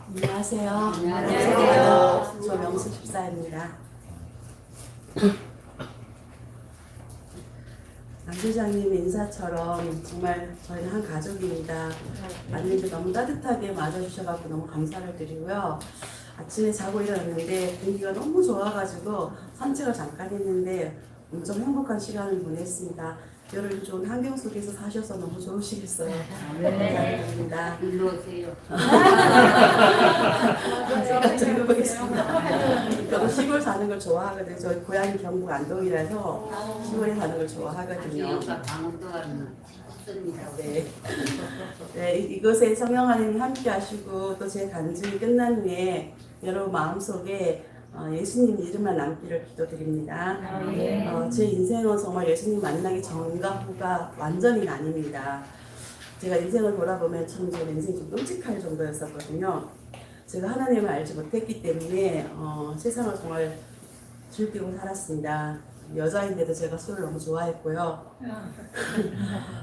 안녕하세요. 안녕하세요. 저 명수 집사입니다. 남부장님 인사처럼 정말 저희는 한 가족입니다. 아님도 너무 따뜻하게 맞아주셔서 너무 감사를 드리고요. 아침에 자고 일어났는데 공기가 너무 좋아가지고 산책을 잠깐 했는데 엄청 행복한 시간을 보냈습니다. 여름 좋은 환경 속에서 사셔서 너무 좋으시겠어요. 감사드립니다. 일로 오세요. 제가 들어보겠습니다. 저도 시골 사는 걸 좋아하거든요. 저희 고향이 경북 안동이라서 시골에 사는 걸 좋아하거든요. 여기가 강원도 가는 습니다. 네. 네, 이곳에 성령 하나님 함께 하시고 또 제 간증이 끝난 후에 여러분 마음속에 예수님 이름만 남기를 기도드립니다. 제 인생은 정말 예수님 만나기 전과 후가 완전히 나뉩니다. 제가 인생을 돌아보면 참 제 인생이 좀 끔찍할 정도였었거든요. 제가 하나님을 알지 못했기 때문에 세상을 정말 즐기고 살았습니다. 여자인데도 제가 술을 너무 좋아했고요.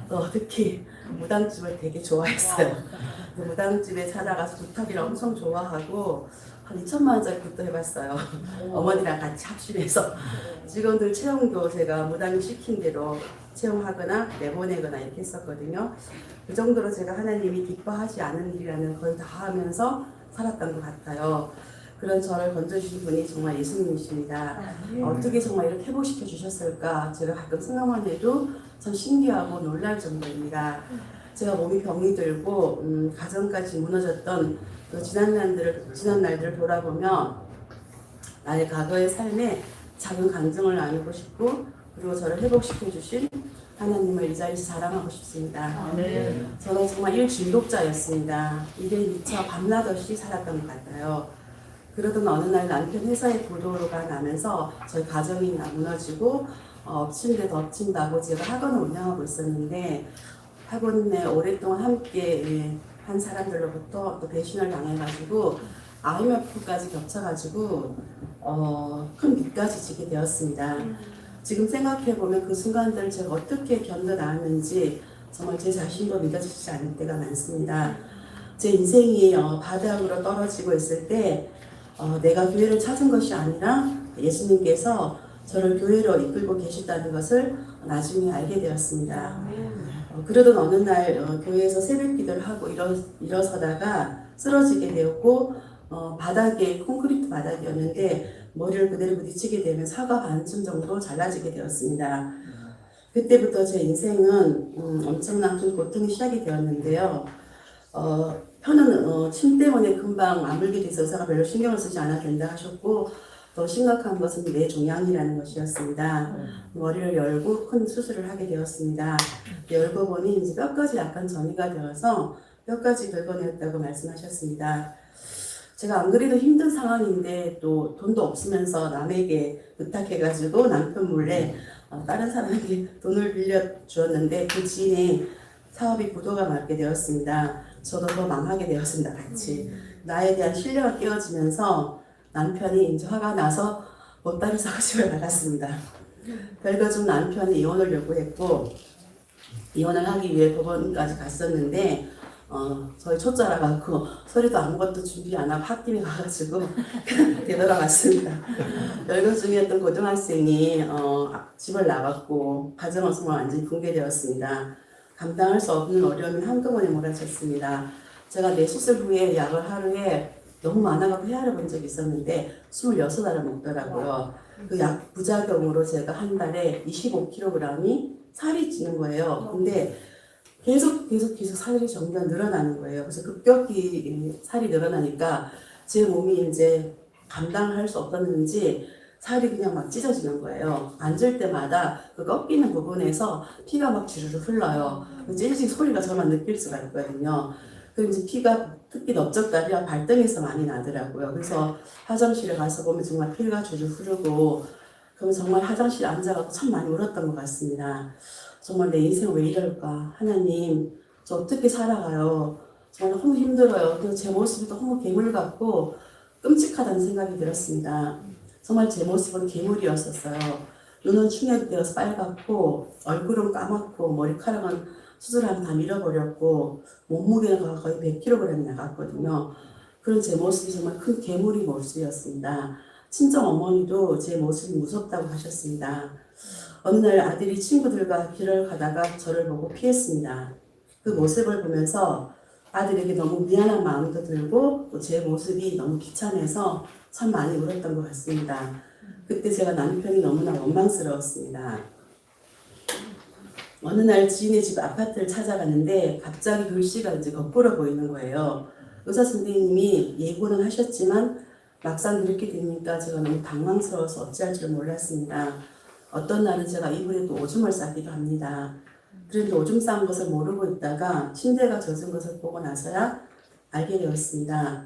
또 특히 무당집을 되게 좋아했어요. 무당집에 찾아가서 두타기를 엄청 좋아하고 한 2천만 원짜리 굿도 해봤어요. 어머니랑 같이 합심해서 직원들 채용도 제가 무당이 시킨 대로 채용하거나 내보내거나 이렇게 했었거든요. 그 정도로 제가 하나님이 기뻐하지 않은 일이라는 걸 다 하면서 살았던 것 같아요. 그런 저를 건져주신 분이 정말 예수님이십니다. 어떻게 정말 이렇게 회복시켜 주셨을까 제가 가끔 생각만 해도 참 신기하고 놀랄 정도입니다. 제가 몸이 병이 들고 가정까지 무너졌던 그 지난 날들을 돌아보며 나의 과거의 삶에 작은 간증을 나누고 싶고 그리고 저를 회복시켜 주신 하나님을 이 자리에서 자랑하고 싶습니다. 저는 정말 일중독자였습니다. 일에 미쳐 밤낮 없이 살았던 것 같아요. 그러던 어느 날 남편 회사에 보도가 나면서 저희 가정이 무너지고 엎친 데 덮친다고 제가 학원을 운영하고 있었는데 학원에 오랫동안 함께 한 사람들로부터 또 배신을 당해가지고 IMF까지 겹쳐가지고 큰 빚까지 지게 되었습니다. 지금 생각해보면 그 순간들을 제가 어떻게 견뎌나왔는지 정말 제 자신도 믿어지지 않을 때가 많습니다. 제 인생이 바닥으로 떨어지고 있을 때 내가 교회를 찾은 것이 아니라 예수님께서 저를 교회로 이끌고 계시다는 것을 나중에 알게 되었습니다. 그러던 어느 날 교회에서 새벽 기도를 하고 일어서다가 쓰러지게 되었고 바닥에 콘크리트 바닥이었는데 머리를 그대로 부딪히게 되면 사과 반쯤 정도 잘라지게 되었습니다. 그때부터 제 인생은 엄청난 큰 고통이 시작이 되었는데요. 편은 침 때문에 금방 아물게 돼서 의사가 별로 신경을 쓰지 않아도 된다 하셨고 더 심각한 것은 뇌종양이라는 것이었습니다. 머리를 열고 큰 수술을 하게 되었습니다. 열고 보니 이제 뼈까지 약간 전이가 되어서 뼈까지 긁어냈다고 말씀하셨습니다. 제가 안 그래도 힘든 상황인데 또 돈도 없으면서 남에게 부탁해가지고 남편 몰래 다른 사람에게 돈을 빌려 주었는데 그 지인의 사업이 부도가 맞게 되었습니다. 저도 더 망하게 되었습니다. 같이. 나에 대한 신뢰가 깨어지면서 남편이 이제 화가 나서 보따리 사고 집에 나갔습니다. 별거 중 남편이 이혼을 요구했고 이혼을 하기 위해 법원까지 갔었는데 저희 초짜라 갖고 서류도 아무것도 준비 안 하고 홧김에 가가지고 되돌아갔습니다. 별거 중이었던 고등학생이 집을 나갔고 가정은 정말 완전히 붕괴되었습니다. 감당할 수 없는 어려움이 한꺼번에 몰아쳤습니다. 제가 내 수술 후에 약을 하루에 너무 많아가지고 헤아려 본 적이 있었는데 26알을 먹더라고요. 그 약 부작용으로 제가 한 달에 25kg이 살이 찌는 거예요. 근데 계속 살이 점점 늘어나는 거예요. 그래서 급격히 살이 늘어나니까 제 몸이 이제 감당할 수 없었는지 살이 그냥 막 찢어지는 거예요. 앉을 때마다 그 꺾이는 부분에서 피가 막 주르르 흘러요. 찢어진 소리가 저만 느낄 수가 있거든요. 그럼 이제 피가 특히 넓적다리와 발등에서 많이 나더라고요. 그래서 화장실에 가서 보면 정말 피가 줄줄 흐르고 그럼 정말 화장실에 앉아가지고 참 많이 울었던 것 같습니다. 정말 내 인생 왜 이럴까? 하나님, 저 어떻게 살아가요? 정말 너무 힘들어요. 그래서 제 모습이 너무 괴물 같고 끔찍하다는 생각이 들었습니다. 정말 제 모습은 괴물이었었어요. 눈은 충혈되어서 빨갛고 얼굴은 까맣고 머리카락은 수술하면 다 밀어버렸고 몸무게가 거의 100kg 나갔거든요. 그런 제 모습이 정말 큰 괴물이 모습이었습니다. 친정 어머니도 제 모습이 무섭다고 하셨습니다. 어느 날 아들이 친구들과 길을 가다가 저를 보고 피했습니다. 그 모습을 보면서 아들에게 너무 미안한 마음도 들고 또 제 모습이 너무 비참해서 참 많이 울었던 것 같습니다. 그때 제가 남편이 너무나 원망스러웠습니다. 어느 날 지인의 집 아파트를 찾아갔는데 갑자기 글씨가 이제 거꾸로 보이는 거예요. 의사 선생님이 예고는 하셨지만 막상 그렇게 되니까 제가 너무 당황스러워서 어찌할 줄 몰랐습니다. 어떤 날은 제가 이불에 또 오줌을 싸기도 합니다. 그런데 오줌 싼 것을 모르고 있다가 침대가 젖은 것을 보고 나서야 알게 되었습니다.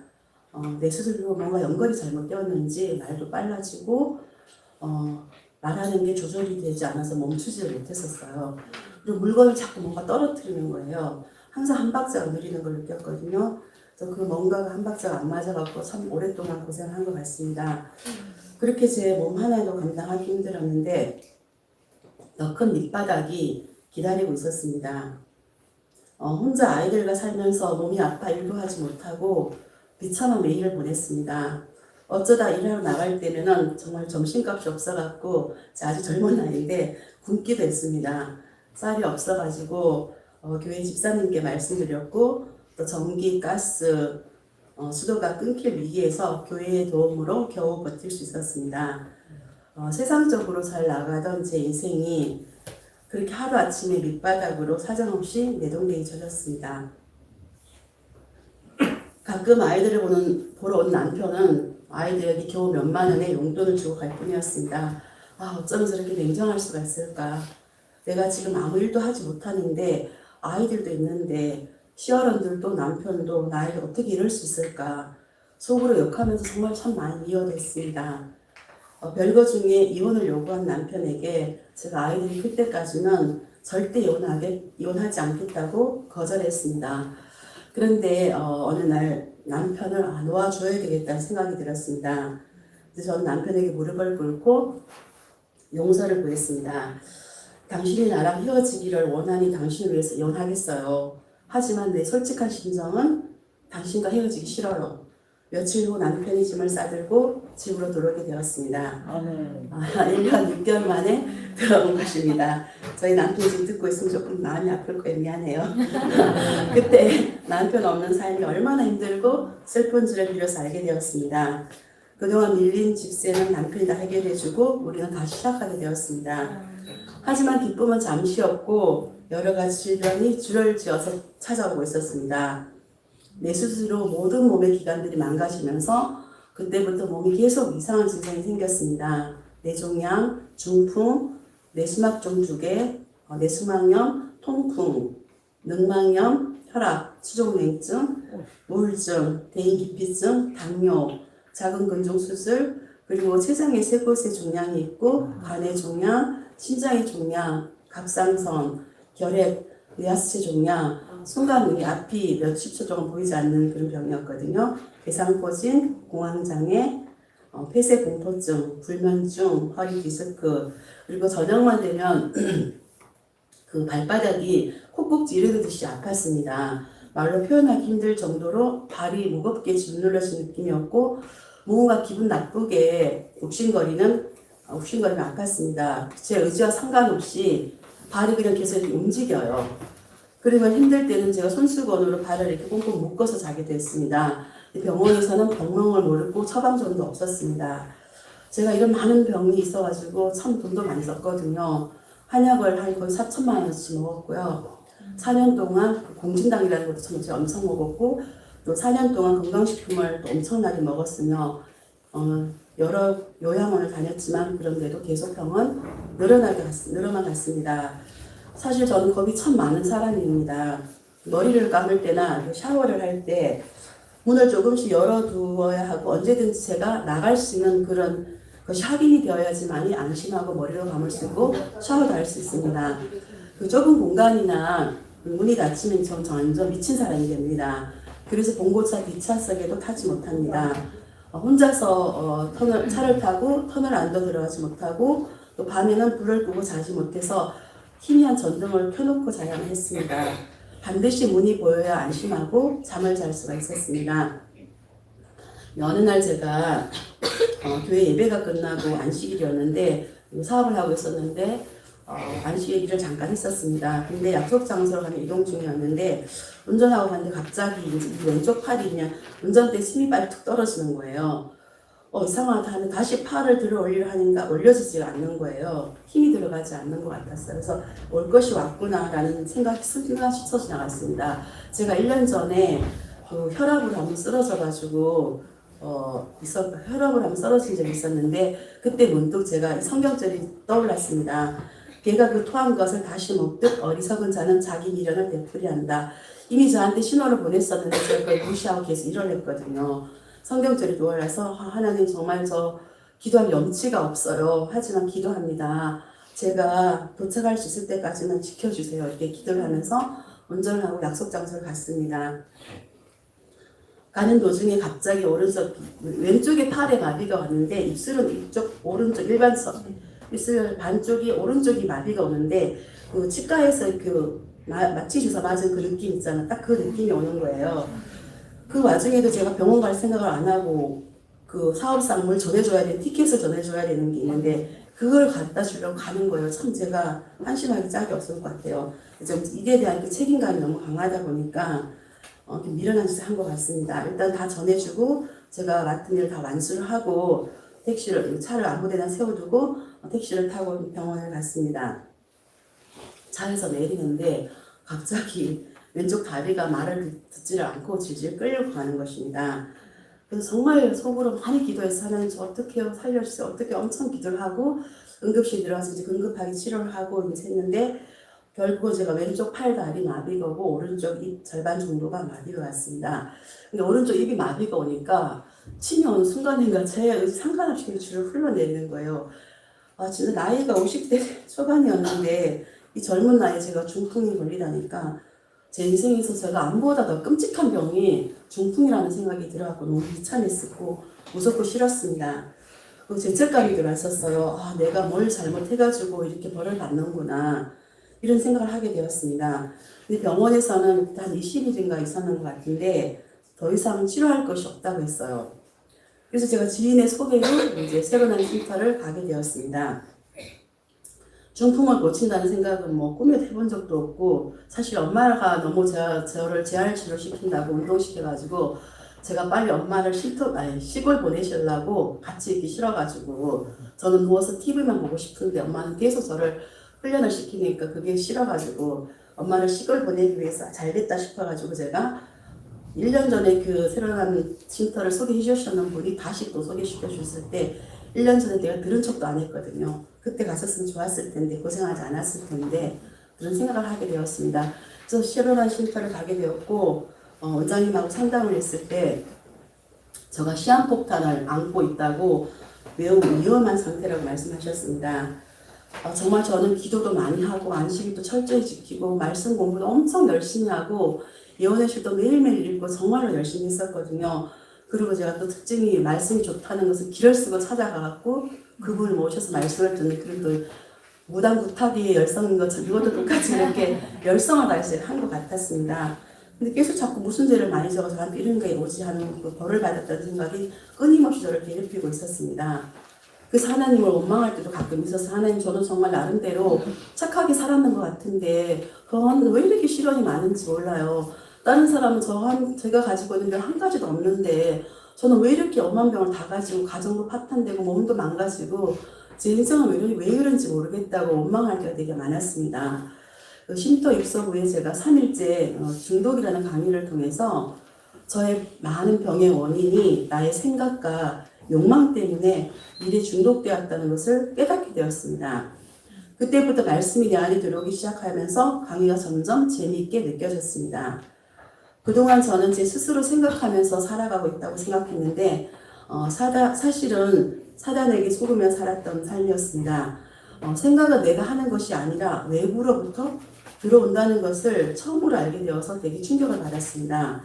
내 스스로 뭔가 연결이 잘못되었는지 말도 빨라지고 말하는 게 조절이 되지 않아서 멈추지를 못했었어요. 그리고 물건을 자꾸 뭔가 떨어뜨리는 거예요. 항상 한 박자가 느리는 걸 느꼈거든요. 그래서 그 뭔가가 한 박자가 안 맞아갖고 참 오랫동안 고생한 것 같습니다. 그렇게 제 몸 하나도 감당하기 힘들었는데 더 큰 밑바닥이 기다리고 있었습니다. 혼자 아이들과 살면서 몸이 아파 일도 하지 못하고 비참한 매일을 보냈습니다. 어쩌다 일하러 나갈 때면은 정말 점심값이 없어갖고 아주 젊은 나이인데 굶기도 했습니다. 쌀이 없어가지고 교회 집사님께 말씀드렸고 또 전기, 가스, 수도가 끊길 위기에서 교회의 도움으로 겨우 버틸 수 있었습니다. 세상적으로 잘 나가던 제 인생이 그렇게 하루아침에 밑바닥으로 사정없이 내동댕이 쳐졌습니다. 가끔 아이들을 보러 온 남편은 아이들에게 겨우 몇만 원의 용돈을 주고 갈 뿐이었습니다. 어쩌면 저렇게 냉정할 수가 있을까. 내가 지금 아무 일도 하지 못하는데 아이들도 있는데 시어른들도 남편도 나에게 어떻게 이럴 수 있을까. 속으로 욕하면서 정말 참 많이 미워됐습니다. 별거 중에 이혼을 요구한 남편에게 제가 아이들이 클 때까지는 절대 이혼하지 않겠다고 거절했습니다. 그런데 어느 날 남편을 놓아줘야 되겠다는 생각이 들었습니다. 그래서 저는 남편에게 무릎을 꿇고 용서를 구했습니다. 당신이 나랑 헤어지기를 원하니 당신을 위해서 이혼하겠어요. 하지만 내 솔직한 심정은 당신과 헤어지기 싫어요. 며칠 후 남편이 짐을 싸들고 집으로 들어오게 되었습니다. 1년 6개월 만에 들어온 것입니다. 저희 남편이 지금 듣고 있으면 조금 마음이 아플 거예요. 미안해요. 그때 남편 없는 삶이 얼마나 힘들고 슬픈지를 비로소 알게 되었습니다. 그동안 밀린 집세는 남편이 다 해결해주고 우리는 다시 시작하게 되었습니다. 하지만 기쁨은 잠시였고 여러 가지 질병이 줄을 지어서 찾아오고 있었습니다. 내 스스로 모든 몸의 기관들이 망가지면서 그때부터 몸이 계속 이상한 증상이 생겼습니다. 뇌종양, 중풍, 뇌수막종 2개, 뇌수막염, 통풍, 늑막염, 혈압, 수족냉증, 우울증, 대인기피증, 당뇨, 작은 근종 수술, 그리고 췌장에 3곳의 종양이 있고 간의 종양, 심장의 종양, 갑상선, 결핵, 뇌하수체 종양, 순간 우리 앞이 몇십 초 동안 보이지 않는 그런 병이었거든요. 괴상포진, 공황장애, 폐쇄공포증, 불면증, 허리 디스크, 그리고 저녁만 되면 그 발바닥이 콕콕 찌르듯이 아팠습니다. 말로 표현하기 힘들 정도로 발이 무겁게 짓눌러진 느낌이었고 뭔가 기분 나쁘게 욱신거리면 아팠습니다. 제 의지와 상관없이 발이 그냥 계속 이렇게 움직여요. 그러면 힘들 때는 제가 손수건으로 발을 이렇게 꽁꽁 묶어서 자게 됐습니다. 병원에서는 병명을 모르고 처방전도 없었습니다. 제가 이런 많은 병이 있어가지고 참 돈도 많이 썼거든요. 한약을 한 거의 4천만 원씩 먹었고요. 4년 동안 공진당이라는 것도 참 제가 엄청 먹었고 또 4년 동안 건강식품을 또 엄청나게 먹었으며 여러 요양원을 다녔지만 그런데도 계속 병은 늘어만 갔습니다. 사실 저는 겁이 참 많은 사람입니다. 머리를 감을 때나 샤워를 할 때 문을 조금씩 열어두어야 하고 언제든지 제가 나갈 수 있는 그런 것이 확인이 되어야지만이 안심하고 머리를 감을 수 있고 샤워도 할 수 있습니다. 그 좁은 공간이나 문이 닫히면 전 완전 미친 사람이 됩니다. 그래서 봉고차 뒷차석에도 타지 못합니다. 혼자서 차를 타고 터널 안도 들어가지 못하고 또 밤에는 불을 끄고 자지 못해서 희미한 전등을 켜놓고 자야만 했습니다. 반드시 문이 보여야 안심하고 잠을 잘 수가 있었습니다. 어느 날 제가 교회 예배가 끝나고 안식일이었는데 사업을 하고 있었는데 안식일을 잠깐 했었습니다. 근데 약속 장소로 가는 이동 중이었는데 운전하고 갔는데 갑자기 이제 이 왼쪽 팔이 그냥 운전대 힘이 빨리 툭 떨어지는 거예요. 이상하다 하면 다시 팔을 들어 올리려 하니까 올려지지가 않는 거예요. 힘이 들어가지 않는 것 같았어요. 그래서 올 것이 왔구나라는 생각이 순간 스쳐 지나갔습니다. 제가 1년 전에 그 혈압으로 한번 쓰러져가지고 혈압으로 한번 쓰러진 적이 있었는데 그때 문득 제가 이 성경절이 떠올랐습니다. 걔가 그 토한 것을 다시 먹듯 어리석은 자는 자기 미련을 되풀이한다. 이미 저한테 신호를 보냈었는데 제가 그걸 무시하고 계속 일을 했거든요. 성경절이 떠올라서 하나님 정말 저 기도할 염치가 없어요. 하지만 기도합니다. 제가 도착할 수 있을 때까지만 지켜주세요. 이렇게 기도를 하면서 운전을 하고 약속 장소를 갔습니다. 가는 도중에 갑자기 왼쪽에 팔에 마비가 왔는데 입술은 이쪽 오른쪽 일반석 입술 반쪽이 오른쪽이 마비가 오는데 그 치과에서 그 마취 주사 맞은 그 느낌 있잖아. 딱 그 느낌이 오는 거예요. 그 와중에도 제가 병원 갈 생각을 안 하고 그 사업상 뭘 전해줘야 되는 티켓을 전해줘야 되는 게 있는데 그걸 갖다 주려고 가는 거예요. 참 제가 한심하게 짝이 없을 것 같아요. 좀 일에 대한 그 책임감이 너무 강하다 보니까 좀 미련한 짓을 한 것 같습니다. 일단 다 전해주고 제가 맡은 일을 다 완수를 하고 차를 아무데나 세워두고 택시를 타고 병원을 갔습니다. 차에서 내리는데 갑자기 왼쪽 다리가 말을 듣지를 않고 질질 끌려고 가는 것입니다. 그래서 정말 속으로 많이 기도해서 하나님 저 어떻게 해요? 살려주세요. 어떻게 엄청 기도를 하고 응급실에 들어가서 이제 응급하게 치료를 하고 이제 했는데 결국 제가 왼쪽 팔 다리 마비가 오고 오른쪽 입 절반 정도가 마비가 왔습니다. 근데 오른쪽 입이 마비가 오니까 침이 오는 순간인가 제 상관없이 줄을 흘러내리는 거예요. 진짜 나이가 50대 초반이었는데 이 젊은 나이에 제가 중풍이 걸리다니까 제 인생에서 제가 암보다 더 끔찍한 병이 중풍이라는 생각이 들어갖고 너무 비참했었고 무섭고 싫었습니다. 그 죄책감이 들었었어요. 내가 뭘 잘못해가지고 이렇게 벌을 받는구나 이런 생각을 하게 되었습니다. 근데 병원에서는 한 20일인가 있었는 것 같은데 더 이상 치료할 것이 없다고 했어요. 그래서 제가 지인의 소개로 이제 새로 난 쉼터를 가게 되었습니다. 중풍을 고친다는 생각은 꿈에도 해본 적도 없고 사실 엄마가 너무 저를 재활치료 시킨다고 운동시켜가지고 제가 빨리 엄마를 시골 보내시려고 같이 있기 싫어가지고 저는 누워서 TV만 보고 싶은데 엄마는 계속 저를 훈련을 시키니까 그게 싫어가지고 엄마를 시골 보내기 위해서 잘됐다 싶어가지고 제가 1년 전에 그 새로 난 쉼터를 소개해 주셨는 분이 다시 또 소개시켜 주셨을 때 1년 전에 내가 들은 척도 안 했거든요. 그때 갔었으면 좋았을 텐데 고생하지 않았을 텐데 그런 생각을 하게 되었습니다. 그래서 새로 난 쉼터를 가게 되었고 원장님하고 상담을 했을 때 제가 시한폭탄을 안고 있다고 매우 위험한 상태라고 말씀하셨습니다. 정말 저는 기도도 많이 하고 안식일도 철저히 지키고 말씀 공부도 엄청 열심히 하고 예언의실도 매일매일 읽고 정말로 열심히 했었거든요. 그리고 제가 또 특징이 말씀이 좋다는 것을 길을 쓰고 찾아가갖고 그분을 모셔서 말씀을 듣는 그런 또 무당구타기의 열성인 것처럼 이것도 똑같이 이렇게 열성을 다해서 한 것 같았습니다. 근데 계속 자꾸 무슨 죄를 많이 져서 저한테 이런 거에 오지 하는 그 벌을 받았다는 생각이 끊임없이 저를 괴롭히고 있었습니다. 그래서 하나님을 원망할 때도 가끔 있어서 하나님 저는 정말 나름대로 착하게 살았는 것 같은데 저는 왜 이렇게 시련이 많은지 몰라요. 다른 사람은 제가 가지고 있는 병 한 가지도 없는데 저는 왜 이렇게 엄한 병을 다 가지고 가정도 파탄되고 몸도 망가지고 제 인생은 왜 이런지 모르겠다고 원망할 때가 되게 많았습니다. 그 쉼터 입소 후에 제가 3일째 중독이라는 강의를 통해서 저의 많은 병의 원인이 나의 생각과 욕망 때문에 일에 중독되었다는 것을 깨닫게 되었습니다. 그때부터 말씀이 내 안에 들어오기 시작하면서 강의가 점점 재미있게 느껴졌습니다. 그동안 저는 제 스스로 생각하면서 살아가고 있다고 생각했는데 사실은 사단에게 속으며 살았던 삶이었습니다. 생각은 내가 하는 것이 아니라 외부로부터 들어온다는 것을 처음으로 알게 되어서 되게 충격을 받았습니다.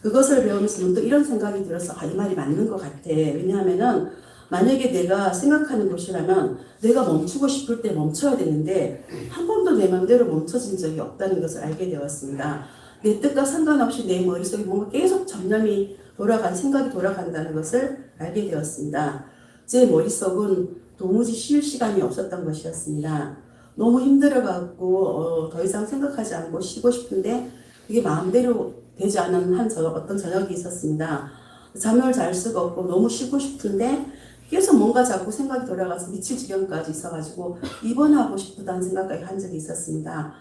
그것을 배우면서 문득 이런 생각이 들어서 이 말이 맞는 것 같아. 왜냐하면은 만약에 내가 생각하는 것이라면 내가 멈추고 싶을 때 멈춰야 되는데 한 번도 내 맘대로 멈춰진 적이 없다는 것을 알게 되었습니다. 내 뜻과 상관없이 내 머릿속에 뭔가 계속 잡념이 생각이 돌아간다는 것을 알게 되었습니다. 제 머릿속은 도무지 쉴 시간이 없었던 것이었습니다. 너무 힘들어갖고 더 이상 생각하지 않고 쉬고 싶은데 그게 마음대로 되지 않은 어떤 저녁이 있었습니다. 잠을 잘 수가 없고 너무 쉬고 싶은데 계속 뭔가 자꾸 생각이 돌아가서 미칠 지경까지 있어가지고 입원하고 싶다는 생각까지 한 적이 있었습니다.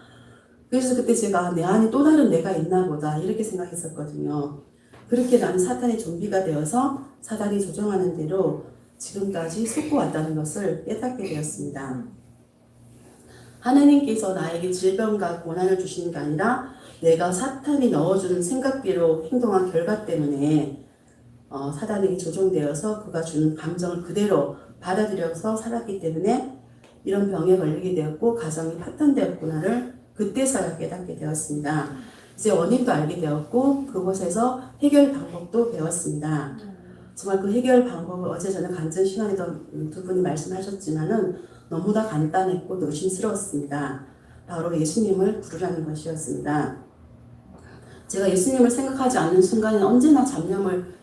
그래서 그때 제가 내 안에 또 다른 내가 있나 보다 이렇게 생각했었거든요. 그렇게 나는 사탄의 좀비가 되어서 사단이 조종하는 대로 지금까지 속고왔다는 것을 깨닫게 되었습니다. 하나님께서 나에게 질병과 고난을 주시는 게 아니라 내가 사탄이 넣어주는 생각대로 행동한 결과 때문에 사단에게 조종되어서 그가 주는 감정을 그대로 받아들여서 살았기 때문에 이런 병에 걸리게 되었고 가정이 파탄되었구나를 그때서야 깨닫게 되었습니다. 이제 원인도 알게 되었고 그곳에서 해결 방법도 배웠습니다. 정말 그 해결 방법을 어제 저는 간증 시간에도 두 분이 말씀하셨지만은 너무나 간단했고 노심스러웠습니다. 바로 예수님을 부르라는 것이었습니다. 제가 예수님을 생각하지 않는 순간에는 언제나 잡념을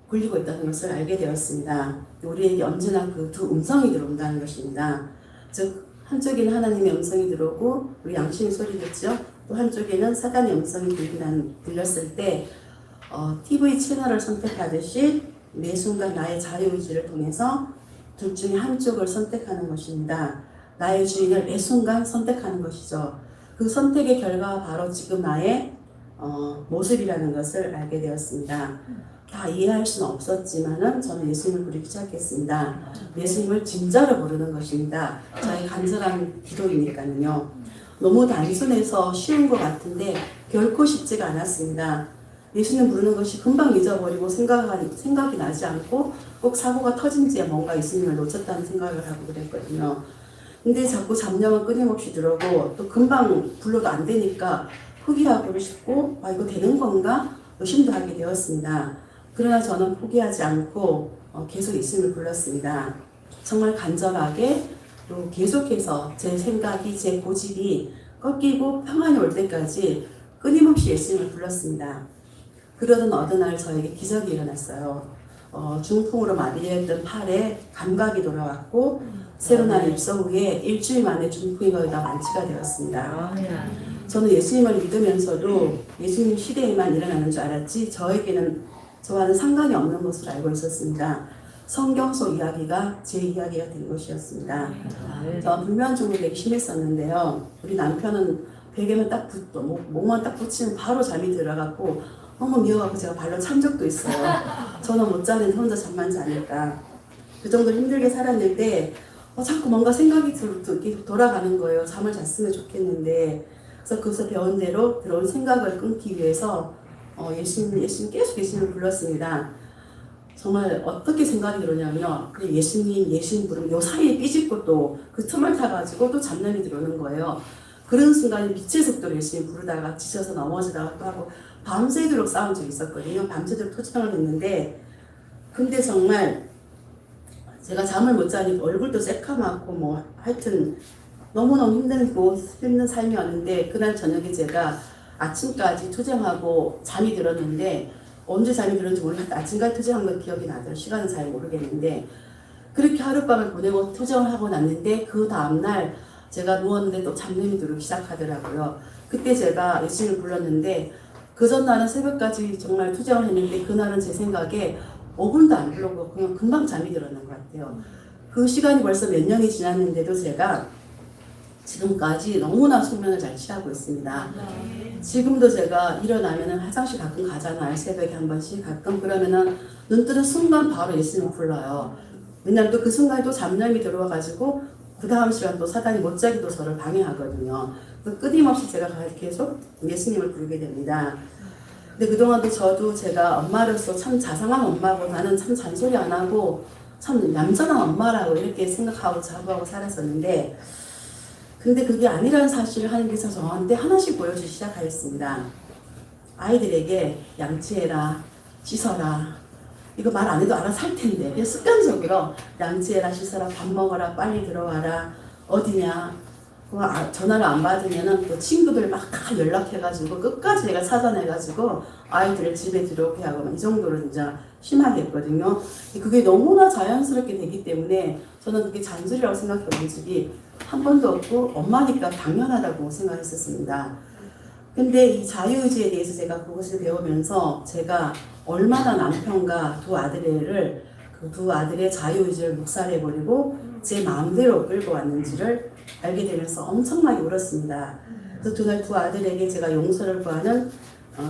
굴리고 있다는 것을 알게 되었습니다. 우리에게 언제나 그 두 음성이 들어온다는 것입니다. 즉 한쪽에는 하나님의 음성이 들어오고 우리 양심의 소리 듣죠. 또 한쪽에는 사단의 음성이 들렸을 때 TV 채널을 선택하듯이 매 순간 나의 자유의지를 통해서 둘 중에 한쪽을 선택하는 것입니다. 나의 주인을 매 순간 선택하는 것이죠. 그 선택의 결과가 바로 지금 나의 모습이라는 것을 알게 되었습니다. 다 이해할 수는 없었지만은 저는 예수님을 부르기 시작했습니다. 예수님을 진짜로 부르는 것입니다. 저의 간절한 기도이니까요. 너무 단순해서 쉬운 것 같은데 결코 쉽지가 않았습니다. 예수님 부르는 것이 금방 잊어버리고 생각이 나지 않고 꼭 사고가 터진 뒤에 뭔가 예수님을 놓쳤다는 생각을 하고 그랬거든요. 근데 자꾸 잡념은 끊임없이 들어오고 또 금방 불러도 안 되니까 포기하고 싶고 이거 되는 건가? 의심도 하게 되었습니다. 그러나 저는 포기하지 않고 계속 예수님을 불렀습니다. 정말 간절하게 또 계속해서 제 생각이 제 고집이 꺾이고 평안이 올 때까지 끊임없이 예수님을 불렀습니다. 그러던 어느 날 저에게 기적이 일어났어요. 중풍으로 마비되었던 팔에 감각이 돌아왔고 새로 난 입소 후에 일주일 만에 중풍이 거의 다 완치가 되었습니다. 저는 예수님을 믿으면서도 예수님 시대에만 일어나는 줄 알았지 저와는 상관이 없는 것을 알고 있었습니다. 성경 속 이야기가 제 이야기가 된 것이었습니다. 저 불면증으로 되게 심했었는데요. 우리 남편은 베개만 딱 목만 딱 붙이면 바로 잠이 들어갔고 너무 미워갖고 제가 발로 찬 적도 있어요. 저는 못 자는데 혼자 잠만 자니까. 그 정도로 힘들게 살았는데 자꾸 뭔가 생각이 돌아가는 거예요. 잠을 잤으면 좋겠는데. 그래서 거기서 배운 대로 들어온 생각을 끊기 위해서 예수님 계속 예수님을 불렀습니다. 정말 어떻게 생각이 들었냐면요. 예수님 부르면 요 사이에 삐집고 또 그 틈을 타가지고 또 잡념이 들어오는 거예요. 그런 순간에 빛의 속도로 예수님 부르다가 지쳐서 넘어지다가 또 하고 밤새도록 싸운 적이 있었거든요. 밤새도록 토창을 했는데 근데 정말 제가 잠을 못 자니까 얼굴도 새카맣고 하여튼 너무너무 힘든 삶이었는데 그날 저녁에 제가 아침까지 투정하고 잠이 들었는데 언제 잠이 들었는지 모르겠는데 아침까지 투정한 건 기억이 나더라고요. 시간은 잘 모르겠는데 그렇게 하룻밤을 보내고 투정을 하고 났는데 그 다음날 제가 누웠는데 또 잡념이 들기 시작하더라고요. 그때 제가 예수님을 불렀는데 그 전날은 새벽까지 정말 투정을 했는데 그날은 제 생각에 5분도 안 불렀고 그냥 금방 잠이 들었는 것 같아요. 그 시간이 벌써 몇 년이 지났는데도 제가 지금까지 너무나 숙면을 잘 취하고 있습니다. 지금도 제가 일어나면은 화장실 가끔 가잖아요. 새벽에 한 번씩 가끔 그러면은 눈 뜨는 순간 바로 예수님을 불러요. 왜냐면 또 그 순간에 또 잡념이 들어와가지고 그 다음 시간 또 사단이 못 자기도 저를 방해하거든요. 끊임없이 제가 계속 예수님을 부르게 됩니다. 근데 그동안도 제가 엄마로서 참 자상한 엄마고 나는 참 잔소리 안 하고 참 얌전한 엄마라고 이렇게 생각하고 자부하고 살았었는데 근데 그게 아니라는 사실을 하나님께서 저한테 하나씩 보여주기 시작하였습니다. 아이들에게 양치해라, 씻어라. 이거 말 안 해도 알아서 할 텐데 그냥 습관적으로 양치해라, 씻어라, 밥 먹어라, 빨리 들어와라, 어디냐. 전화를 안 받으면은 또 친구들 막 다 연락해가지고 끝까지 내가 찾아내가지고 아이들을 집에 들어오게 하고 이 정도로 진짜 심하게 했거든요. 그게 너무나 자연스럽게 되기 때문에 저는 그게 잔소리라고 생각해 본 적이 한 번도 없고 엄마니까 당연하다고 생각했었습니다. 근데 이 자유의지에 대해서 제가 그것을 배우면서 제가 얼마나 남편과 그 두 아들의 자유의지를 묵살해버리고 제 마음대로 끌고 왔는지를 알게 되면서 엄청나게 울었습니다. 그래서 그날 두 아들에게 제가 용서를 구하는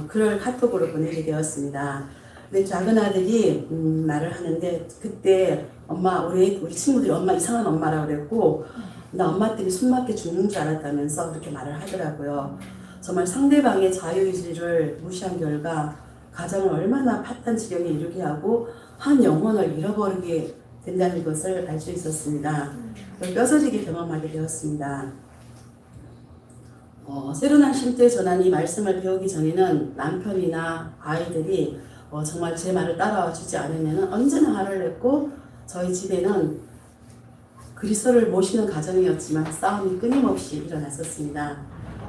글을 카톡으로 보내게 되었습니다. 근데 작은 아들이 말을 하는데 그때 엄마 우리 친구들이 엄마 이상한 엄마라고 그랬고 나 엄마 때문에 숨 막혀 죽는 줄 알았다면서 그렇게 말을 하더라고요. 정말 상대방의 자유의지를 무시한 결과 가정을 얼마나 파탄 지경에 이르게 하고 한 영혼을 잃어버리게 된다는 것을 알 수 있었습니다. 뼈저리게 경험하게 되었습니다. 새로 난 쉼터의 전환이 말씀을 배우기 전에는 남편이나 아이들이 정말 제 말을 따라와 주지 않으면 언제나 화를 냈고 저희 집에는 그리스도를 모시는 가정이었지만 싸움이 끊임없이 일어났었습니다.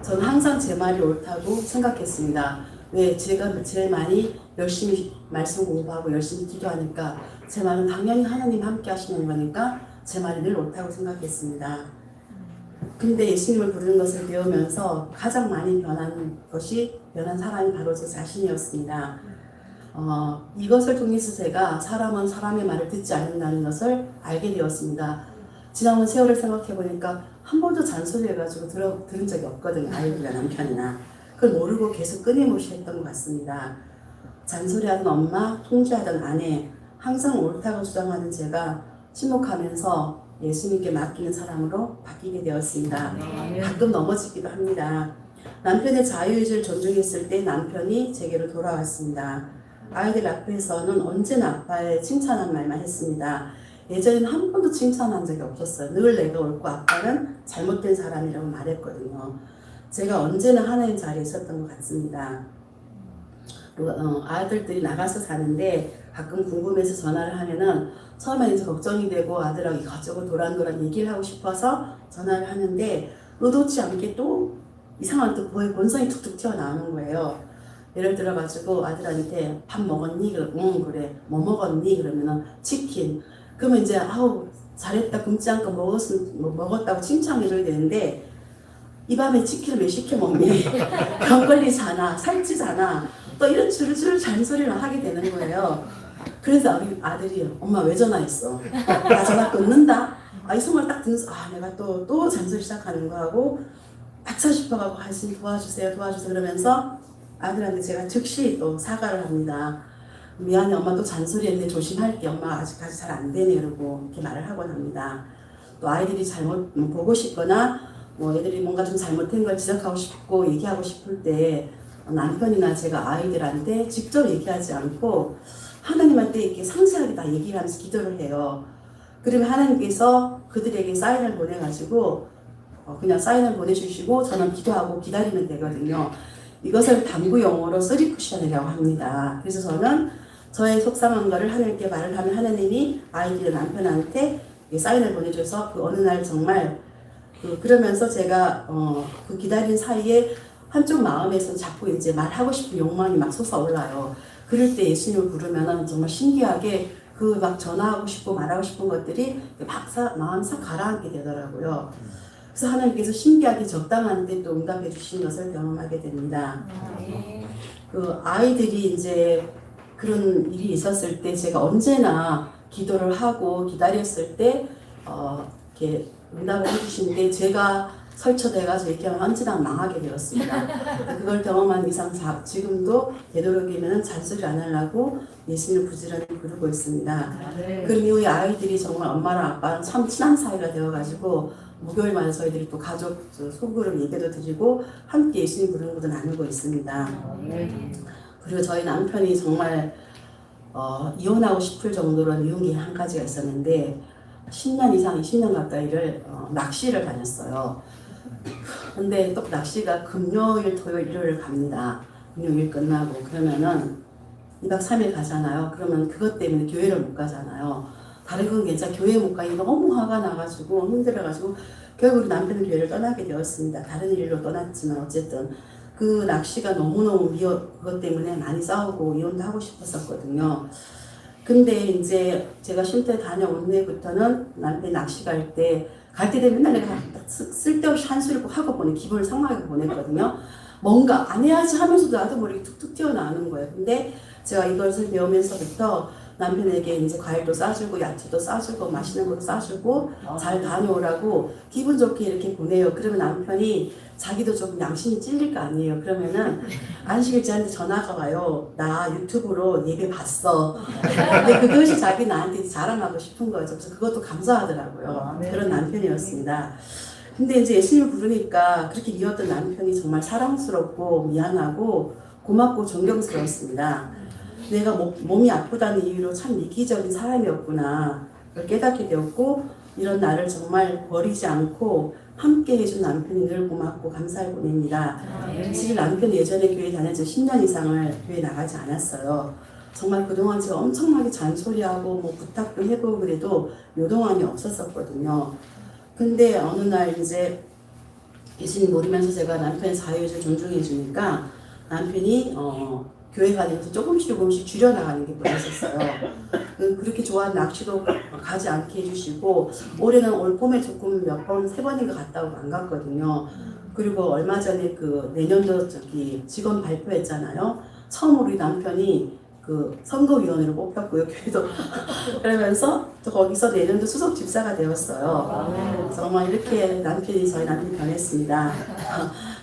저는 항상 제 말이 옳다고 생각했습니다. 왜 제가 제일 많이 열심히 말씀 공부하고 열심히 기도하니까 제 말은 당연히 하나님 함께 하시는 거니까 제 말이 늘 옳다고 생각했습니다. 근데 예수님을 부르는 것을 배우면서 가장 많이 변한 사람이 바로 제 자신이었습니다. 이것을 통해서 제가 사람은 사람의 말을 듣지 않는다는 것을 알게 되었습니다. 지나온 세월을 생각해 보니까 한 번도 잔소리해가지고 들은 적이 없거든요. 아이들이나 남편이나. 그걸 모르고 계속 끊임없이 했던 것 같습니다. 잔소리하던 엄마, 통제하던 아내, 항상 옳다고 주장하는 제가 침묵하면서 예수님께 맡기는 사람으로 바뀌게 되었습니다. 가끔 넘어지기도 합니다. 남편의 자유의지를 존중했을 때 남편이 제게로 돌아왔습니다. 아이들 앞에서는 언제나 아빠의 칭찬한 말만 했습니다. 예전에는 한 번도 칭찬한 적이 없었어요. 늘 내가 옳고 아빠는 잘못된 사람이라고 말했거든요. 제가 언제나 하나님 자리에 있었던 것 같습니다. 아들들이 나가서 사는데 가끔 궁금해서 전화를 하면은 처음에 이제 걱정이 되고 아들하고 이것저것 도란도란 얘기를 하고 싶어서 전화를 하는데 의도치 않게 또 이상한 또 본성이 툭툭 튀어나오는 거예요. 예를 들어가지고 아들한테 밥 먹었니? 응 그래. 뭐 먹었니? 그러면은 치킨. 그러면 이제 아우 잘했다 굶지 않고 먹었다고 칭찬해줘야 되는데 이 밤에 치킨을 왜 시켜 먹니? 병 걸리잖아, 살찌잖아. 또 이런 주르주르 잔소리를 하게 되는 거예요. 그래서 아들이 엄마 왜 전화했어? 나 전화 끊는다? 이 손을 딱 들면서 내가 또 잔소리 시작하는 거 하고 받쳐 싶어가고 하신 도와주세요 그러면서 아들한테 제가 즉시 또 사과를 합니다. 미안해 엄마 또 잔소리했는데 조심할게 엄마 아직까지 잘 안 되네 그러고 이렇게 말을 하곤 합니다. 또 아이들이 잘못 보고 싶거나 애들이 뭔가 좀 잘못된 걸 지적하고 싶고 얘기하고 싶을 때 남편이나 제가 아이들한테 직접 얘기하지 않고 하나님한테 이렇게 상세하게 다 얘기를 하면서 기도를 해요. 그러면 하나님께서 그들에게 사인을 보내가지고 그냥 사인을 보내주시고 저는 기도하고 기다리면 되거든요. 이것을 당구 용어로 쓰리 쿠션이라고 합니다. 그래서 저는 저의 속상한 거를 하나님께 말을 하면 하나님이 아이들 남편한테 사인을 보내줘서 그 어느 날 정말 그러면서 제가 그 기다린 사이에 한쪽 마음에서 자꾸 이제 말하고 싶은 욕망이 막 솟아올라요. 그럴 때 예수님을 부르면은 정말 신기하게 그 막 전화하고 싶고 말하고 싶은 것들이 마음 싹 가라앉게 되더라고요. 그래서 하나님께서 신기하게 적당한 때 또 응답해 주신 것을 경험하게 됩니다. 그 아이들이 이제 그런 일이 있었을 때 제가 언제나 기도를 하고 기다렸을 때 이렇게 응답을 해주시는데 제가 설쳐돼가지고 이렇게 하면 언제나 망하게 되었습니다. 그걸 경험한 이상 지금도 되도록이면 잔소리 안 하려고 예수님을 부지런히 부르고 있습니다. 그럼 이후에 아이들이 정말 엄마랑 아빠랑 참 친한 사이가 되어가지고 목요일마다 저희들이 또 가족 소그룹 예배도 드리고 함께 예수님 부르는 것도 나누고 있습니다. 그리고 저희 남편이 정말 이혼하고 싶을 정도로 미운 게 한 가지가 있었는데 10년 이상 20년 가까이를 낚시를 다녔어요. 근데 또 낚시가 금요일, 토요일, 일요일 갑니다. 금요일 끝나고 그러면은 2박 3일 가잖아요. 그러면 그것 때문에 교회를 못 가잖아요. 다른 건 괜찮아. 교회 못 가니 너무 화가 나가지고 힘들어가지고 결국 남편은 교회를 떠나게 되었습니다. 다른 일로 떠났지만 어쨌든 그 낚시가 너무너무 그것 때문에 많이 싸우고 이혼도 하고 싶었었거든요. 근데 이제 제가 쉼터 다녀온 후에부터는 남편이 낚시 갈 때 되면 맨날 내가 쓸데없이 한수를 꼭 하고 보내 기분을 상하게 보냈거든요. 뭔가 안 해야지 하면서도 나도 모르게 툭툭 튀어나오는 거예요. 근데 제가 이것을 배우면서부터 남편에게 이제 과일도 싸주고 야채도 싸주고 맛있는 것도 싸주고 잘 다녀오라고 기분 좋게 이렇게 보내요. 그러면 남편이 자기도 좀 양심이 찔릴 거 아니에요. 그러면은 안식일자한테 전화가 와요. 나 유튜브로 예배 봤어. 근데 그것이 자기 나한테 자랑하고 싶은 거죠. 그래서 그것도 감사하더라고요. 그런 남편이었습니다. 근데 이제 예수님을 부르니까 그렇게 미웠던 남편이 정말 사랑스럽고 미안하고 고맙고 존경스러웠습니다. 내가 몸이 아프다는 이유로 참 이기적인 사람이었구나. 그걸 깨닫게 되었고 이런 나를 정말 버리지 않고 함께 해준 남편이 늘 고맙고 감사할 뿐입니다. 사실 남편이 예전에 교회 다닌 지 10년 이상을 교회 나가지 않았어요. 정말 그동안 제가 엄청나게 잔소리하고 뭐 부탁도 해보고 그래도 요동함이 없었었거든요. 근데 어느 날 이제 예수님 모르면서 제가 남편의 자유를 존중해 주니까 남편이 교회 다니면서 조금씩 줄여나가는 게 보였었어요. 그렇게 좋아하는 낚시도 가지 않게 해주시고 올해는 올 봄에 조금 세 번인가 갔다 오고 안 갔거든요. 그리고 얼마 전에 그 내년도 직원 발표했잖아요. 처음으로 우리 남편이 그 선거위원으로 뽑혔고요. 교회도 그러면서 또 거기서 내년도 수석 집사가 되었어요. 정말 이렇게 저희 남편이 변했습니다.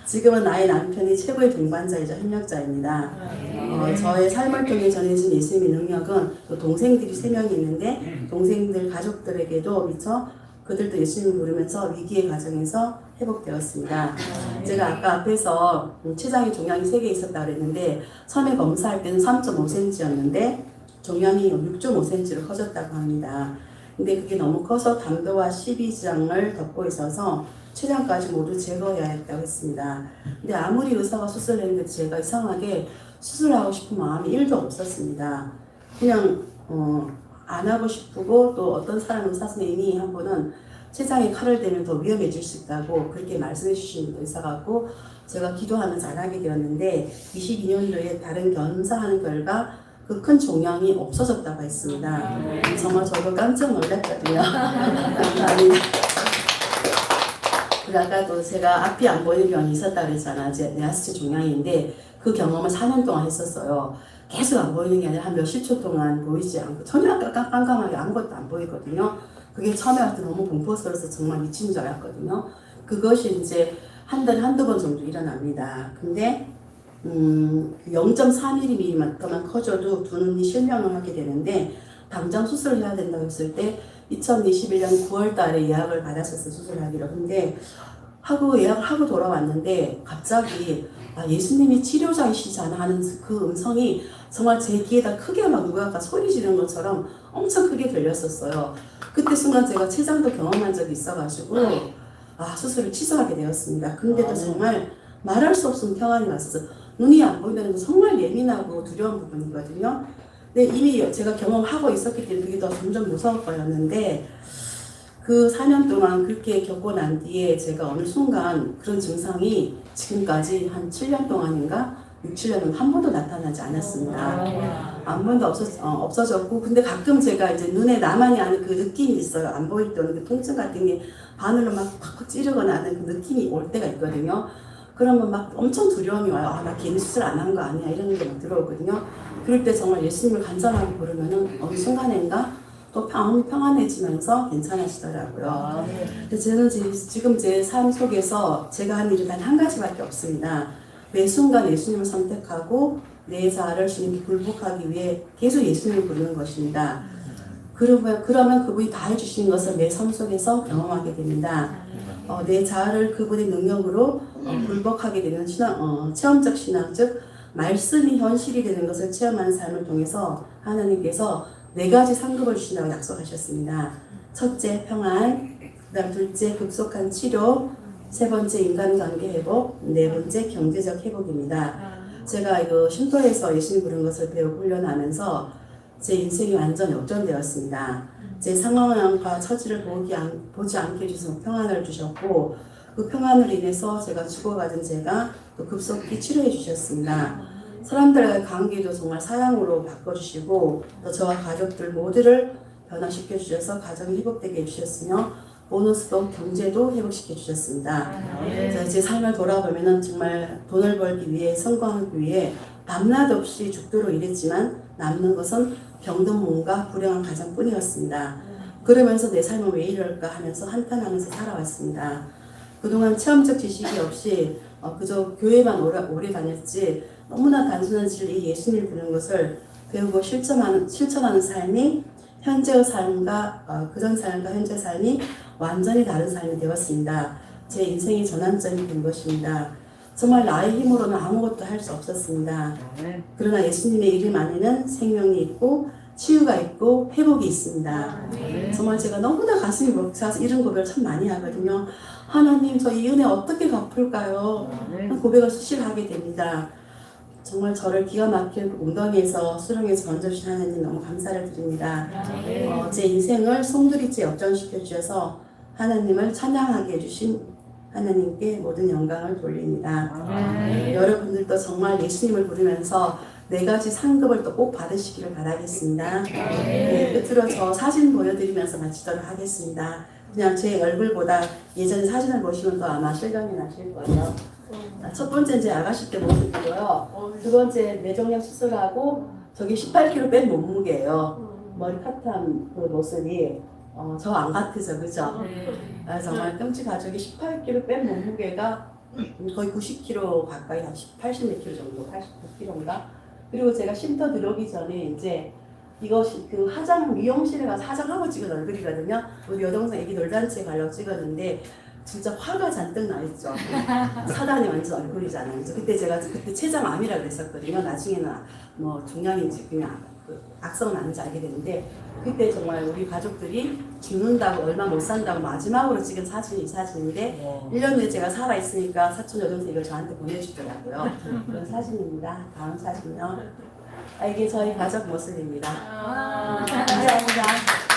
지금은 나의 남편이 최고의 동반자이자 협력자입니다. 저의 삶을 통해 전해진 예수님의 능력은 또 동생들이 3명이 있는데 동생들 가족들에게도 미처 그들도 예수님을 부르면서 위기의 과정에서 회복되었습니다. 제가 아까 앞에서 췌장의 종양이 3개 있었다고 그랬는데 처음에 검사할 때는 3.5cm였는데 종양이 6.5cm로 커졌다고 합니다. 근데 그게 너무 커서 담도와 12장을 덮고 있어서 췌장까지 모두 제거해야 했다고 했습니다. 근데 아무리 의사가 수술을 했는데 제가 이상하게 수술하고 싶은 마음이 1도 없었습니다. 그냥 안 하고 싶고 또 어떤 사람 의사 선생님이 한 분은 췌장에 칼을 대면 더 위험해질 수 있다고 그렇게 말씀해 주신 의사가 있고 제가 기도하면서 안 하게 되었는데 22년도에 다른 검사하는 결과 그 큰 종양이 없어졌다고 했습니다. 정말 저도 깜짝 놀랐거든요. 감사합니다. 그리고 아까도 제가 앞이 안 보이는 병이 있었다고 그랬잖아. 네아스치 종양인데 그 경험을 4년 동안 했었어요. 계속 안 보이는 게 아니라 한 몇십 초 동안 보이지 않고 전혀 깜깜하게 아무것도 안 보이거든요. 그게 처음에 할 때 너무 공포스러워서 정말 미친 줄 알았거든요. 그것이 이제 한 달에 한두 번 정도 일어납니다. 근데 0.4mm만큼만 커져도 두 눈이 실명을 하게 되는데 당장 수술을 해야 된다고 했을 때 2021년 9월 달에 예약을 받았었어요. 수술하기로. 근데 예약을 하고 돌아왔는데 갑자기 예수님이 치료자이시잖아 하는 그 음성이 정말 제 귀에다 크게 막 누가 소리 지르는 것처럼 엄청 크게 들렸었어요. 그때 순간 제가 췌장도 경험한 적이 있어가지고 수술을 취소하게 되었습니다. 근데도 정말 말할 수 없는 평안이 왔어서 눈이 안 보인다는 건 정말 예민하고 두려운 부분이거든요. 근데 이미 제가 경험하고 있었기 때문에 그게 더 점점 무서울 거였는데 그 4년 동안 그렇게 겪고 난 뒤에 제가 어느 순간 그런 증상이 지금까지 한 7년 동안인가 6, 7년은 한 번도 나타나지 않았습니다. 한 번도 없어졌고 근데 가끔 제가 이제 눈에 나만이 아는 그 느낌이 있어요. 안 보일 때는 그 통증 같은 게 바늘로 막 팍팍 찌르거나 하는 그 느낌이 올 때가 있거든요. 그러면 막 엄청 두려움이 와요. 나 괜히 수술 안 한 거 아니야 이런 게 막 들어오거든요. 그럴 때 정말 예수님을 간절하게 부르면은 어느 순간인가 또 평안해지면서 괜찮아지더라고요. 근데 저는 지금 제 삶 속에서 제가 한 일은 단 한 가지밖에 없습니다. 매 순간 예수님을 선택하고 내 자아를 주님께 굴복하기 위해 계속 예수님을 부르는 것입니다. 그러면 그분이 다 해주신 것을 내 삶 속에서 경험하게 됩니다. 내 자아를 그분의 능력으로 굴복하게 되는 체험적 신앙, 즉 말씀이 현실이 되는 것을 체험하는 삶을 통해서 하나님께서 4가지 상급을 주신다고 약속하셨습니다. 첫째, 평안. 그다음 둘째, 급속한 치료. 세 번째, 인간관계 회복. 네 번째, 경제적 회복입니다. 제가 쉼터에서 예수님 부른 것을 배우고 훈련하면서 제 인생이 완전 역전되었습니다. 제 상황과 처지를 보지 않게 해주셔서 평안을 주셨고 그 평안으로 인해서 제가 죽어가던 제가 또 급속히 치료해 주셨습니다. 사람들과의 관계도 정말 사랑으로 바꿔주시고 또 저와 가족들 모두를 변화시켜 주셔서 가정이 회복되게 해주셨으며 보너스도 경제도 회복시켜 주셨습니다. 제 삶을 돌아보면 정말 돈을 벌기 위해 성공하기 위해 밤낮 없이 죽도록 일했지만 남는 것은 병든 몸과 불행한 가정뿐이었습니다. 그러면서 내 삶은 왜 이럴까 하면서 한탄하면서 살아왔습니다. 그동안 체험적 지식이 없이 그저 교회만 오래 다녔지 너무나 단순한 진리 예수님을 부르는 것을 배우고 실천하는 삶이 현재의 삶과 그전 삶과 현재 삶이 완전히 다른 삶이 되었습니다. 제 인생의 전환점이 된 것입니다. 정말 나의 힘으로는 아무것도 할 수 없었습니다. 그러나 예수님의 이름 안에는 생명이 있고 치유가 있고 회복이 있습니다. 정말 제가 너무나 가슴이 벅차서 이런 고백을 참 많이 하거든요. 하나님, 저 이 은혜 어떻게 갚을까요? 고백을 수시로 하게 됩니다. 정말 저를 기가 막힌 웅덩이에서 수렁에서 건져주신 하나님 너무 감사를 드립니다. 제 인생을 송두리째 역전시켜 주셔서 하나님을 찬양하게 해주신 하나님께 모든 영광을 돌립니다. 여러분들도 정말 예수님을 부르면서 4가지 상급을 또 꼭 받으시기를 바라겠습니다. 끝으로 저 사진 보여드리면서 마치도록 하겠습니다. 그냥 제 얼굴보다 예전 사진을 보시면 또 아마 실감이 나실 거예요. 첫 번째 제 아가씨 때 모습이고요. 두 번째 뇌종양 수술하고 저기 18kg 뺀 몸무게예요. 머리 카트한 그 모습이 저 안 같으죠, 그죠? 정말 끔찍하죠. 18kg 뺀 몸무게가 거의 90kg 가까이, 80몇 kg 정도, 89kg인가? 그리고 제가 쉼터 들어오기 전에 이제 이것이 그 미용실에 가서 화장하고 찍은 얼굴이거든요. 우리 여동생 애기 놀잔치에 가려고 찍었는데 진짜 화가 잔뜩 나 있죠. 사단이 완전 얼굴이잖아요. 그때 제가 췌장암이라고 그랬었거든요. 나중에는 뭐 중량인지 그냥 악성은 아닌지 알게 됐는데 그때 정말 우리 가족들이 죽는다고 얼마 못 산다고 마지막으로 찍은 사진이 이 사진인데 1년 후에 제가 살아있으니까 사촌 여동생이 이걸 저한테 보내주더라고요. 그런 사진입니다. 다음 사진요. 이게 저희 가족 모습입니다. 감사합니다.